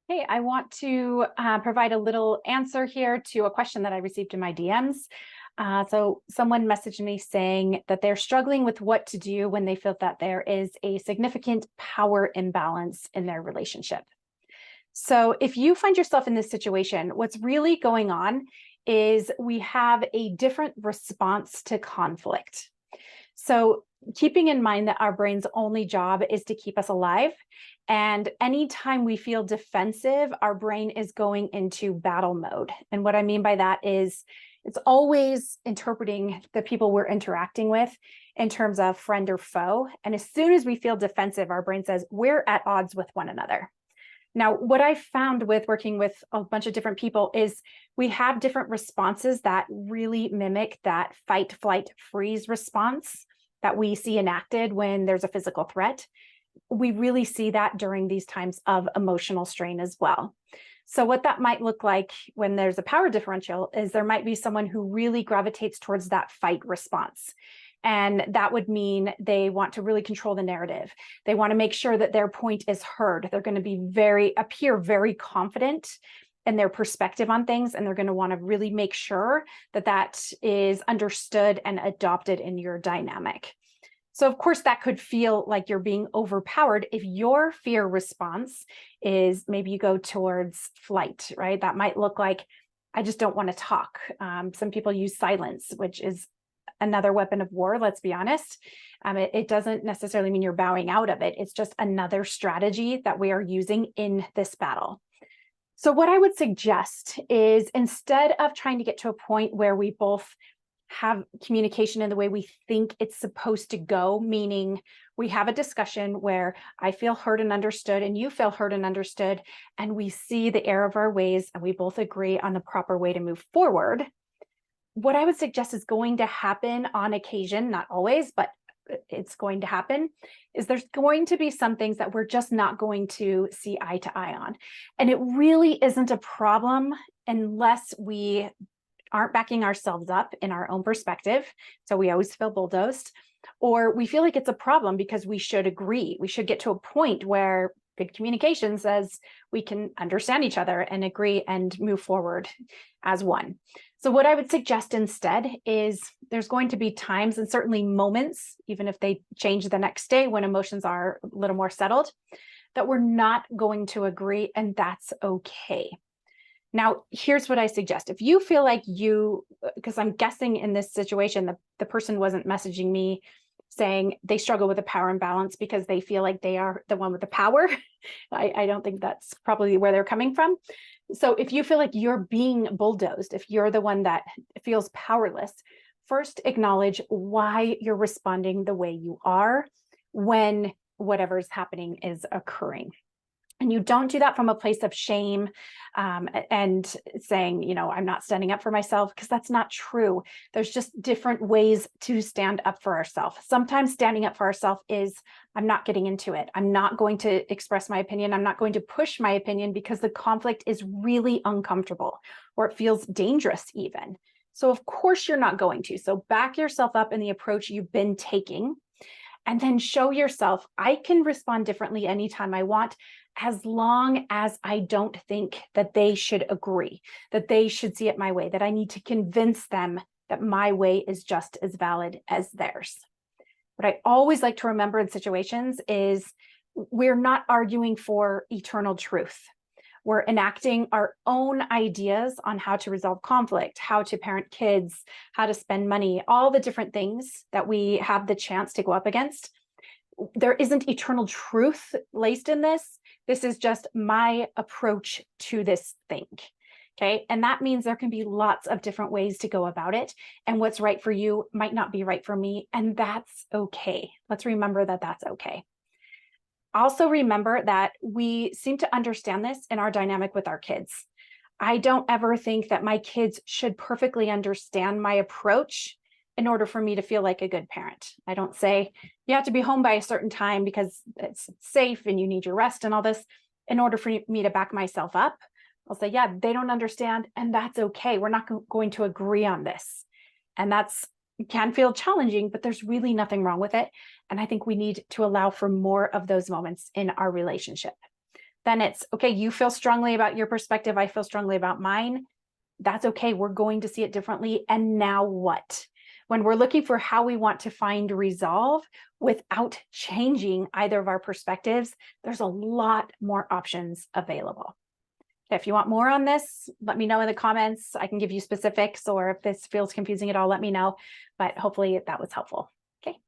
Hey, I want to provide a little answer here to a question that I received in my DMs. So someone messaged me saying that they're struggling with what to do when they feel that there is a significant power imbalance in their relationship. So if you find yourself in this situation, what's really going on is we have a different response to conflict. So keeping in mind that our brain's only job is to keep us alive. And anytime we feel defensive, our brain is going into battle mode. And what I mean by that is it's always interpreting the people we're interacting with in terms of friend or foe. And as soon as we feel defensive, our brain says we're at odds with one another. Now, what I found with working with a bunch of different people is we have different responses that really mimic that fight, flight, freeze response that we see enacted when there's a physical threat. We really see that during these times of emotional strain as well. So what that might look like when there's a power differential is there might be someone who really gravitates towards that fight response. And that would mean they want to really control the narrative. They want to make sure that their point is heard. They're going to be appear very confident in their perspective on things. And they're going to want to really make sure that that is understood and adopted in your dynamic. So of course that could feel like you're being overpowered if your fear response is maybe you go towards flight, right? That might look like, I just don't want to talk. Some people use silence, which is another weapon of war, let's be honest. It doesn't necessarily mean you're bowing out of it. It's just another strategy that we are using in this battle. So what I would suggest is instead of trying to get to a point where we both have communication in the way we think it's supposed to go, meaning we have a discussion where I feel heard and understood and you feel heard and understood, and we see the error of our ways and we both agree on the proper way to move forward. What I would suggest is going to happen on occasion, not always, but it's going to happen, is there's going to be some things that we're just not going to see eye to eye on. And it really isn't a problem unless we aren't backing ourselves up in our own perspective. So we always feel bulldozed, or we feel like it's a problem because we should agree. We should get to a point where good communication says we can understand each other and agree and move forward as one. So what I would suggest instead is there's going to be times and certainly moments, even if they change the next day when emotions are a little more settled, that we're not going to agree, and that's okay. Now, here's what I suggest. If you feel like because I'm guessing in this situation, the person wasn't messaging me saying they struggle with a power imbalance because they feel like they are the one with the power. I don't think that's probably where they're coming from. So if you feel like you're being bulldozed, if you're the one that feels powerless, first acknowledge why you're responding the way you are when whatever's happening is occurring. And you don't do that from a place of shame and saying, I'm not standing up for myself, because that's not true. There's just different ways to stand up for ourselves. Sometimes standing up for ourselves is, I'm not getting into it. I'm not going to express my opinion. I'm not going to push my opinion because the conflict is really uncomfortable or it feels dangerous even. So of course you're not going to. So back yourself up in the approach you've been taking, and then show yourself, I can respond differently anytime I want, as long as I don't think that they should agree, that they should see it my way, that I need to convince them that my way is just as valid as theirs. What I always like to remember in situations is we're not arguing for eternal truth. We're enacting our own ideas on how to resolve conflict, how to parent kids, how to spend money, all the different things that we have the chance to go up against. There isn't eternal truth laced in this. This is just my approach to this thing. Okay. And that means there can be lots of different ways to go about it. And what's right for you might not be right for me. And that's okay. Let's remember that that's okay. Also remember that we seem to understand this in our dynamic with our kids. I don't ever think that my kids should perfectly understand my approach in order for me to feel like a good parent. I don't say you have to be home by a certain time because it's safe and you need your rest and all this in order for me to back myself up. I'll say, yeah, they don't understand, and that's okay. We're not going to agree on this. And that's can feel challenging, but there's really nothing wrong with it. And I think we need to allow for more of those moments in our relationship. then it's okay. You feel strongly about your perspective. I feel strongly about mine. That's okay. We're going to see it differently. And now what? When we're looking for how we want to find resolve without changing either of our perspectives, there's a lot more options available. If you want more on this, let me know in the comments. I can give you specifics, or if this feels confusing at all, let me know. But hopefully that was helpful. Okay.